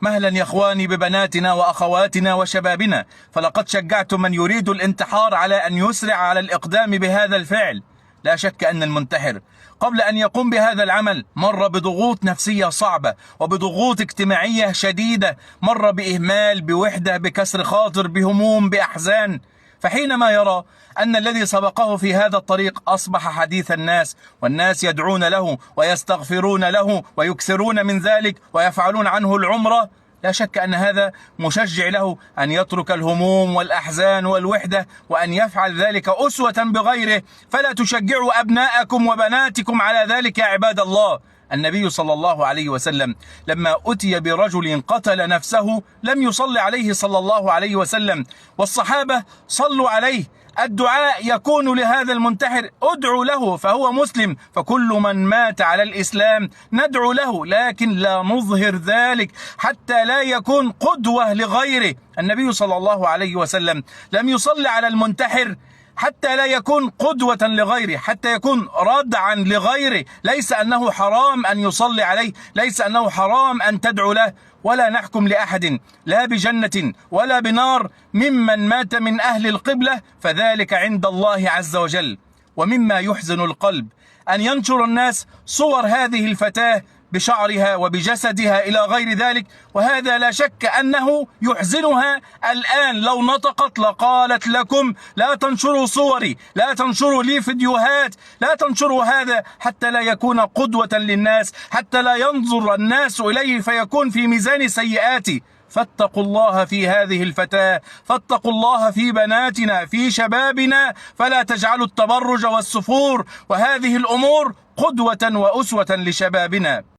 مهلا يا اخواني ببناتنا واخواتنا وشبابنا، فلقد شجعت من يريد الانتحار على ان يسرع على الاقدام بهذا الفعل. لا شك ان المنتحر قبل ان يقوم بهذا العمل مر بضغوط نفسية صعبة وبضغوط اجتماعية شديدة، مر باهمال، بوحدة، بكسر خاطر، بهموم، باحزان. فحينما يرى أن الذي سبقه في هذا الطريق أصبح حديث الناس، والناس يدعون له ويستغفرون له ويكثرون من ذلك ويفعلون عنه العمرة، لا شك أن هذا مشجع له أن يترك الهموم والأحزان والوحدة وأن يفعل ذلك أسوة بغيره. فلا تشجعوا أبناءكم وبناتكم على ذلك يا عباد الله. النبي صلى الله عليه وسلم لما أتي برجل قتل نفسه لم يصلي عليه صلى الله عليه وسلم، والصحابة صلوا عليه. الدعاء يكون لهذا المنتحر، ادعوا له فهو مسلم، فكل من مات على الإسلام ندعو له، لكن لا نظهر ذلك حتى لا يكون قدوة لغيره. النبي صلى الله عليه وسلم لم يصلي على المنتحر حتى لا يكون قدوة لغيره، حتى يكون ردعا لغيره. ليس أنه حرام أن يصلي عليه، ليس أنه حرام أن تدعو له، ولا نحكم لأحد لا بجنة ولا بنار ممن مات من أهل القبلة، فذلك عند الله عز وجل. ومما يحزن القلب أن ينشر الناس صور هذه الفتاة بشعرها وبجسدها إلى غير ذلك، وهذا لا شك أنه يحزنها. الآن لو نطقت لقالت لكم لا تنشروا صوري، لا تنشروا لي فيديوهات، لا تنشروا هذا حتى لا يكون قدوة للناس، حتى لا ينظر الناس إليه فيكون في ميزان سيئاتي. فاتقوا الله في هذه الفتاة، فاتقوا الله في بناتنا، في شبابنا، فلا تجعلوا التبرج والسفور وهذه الأمور قدوة وأسوة لشبابنا.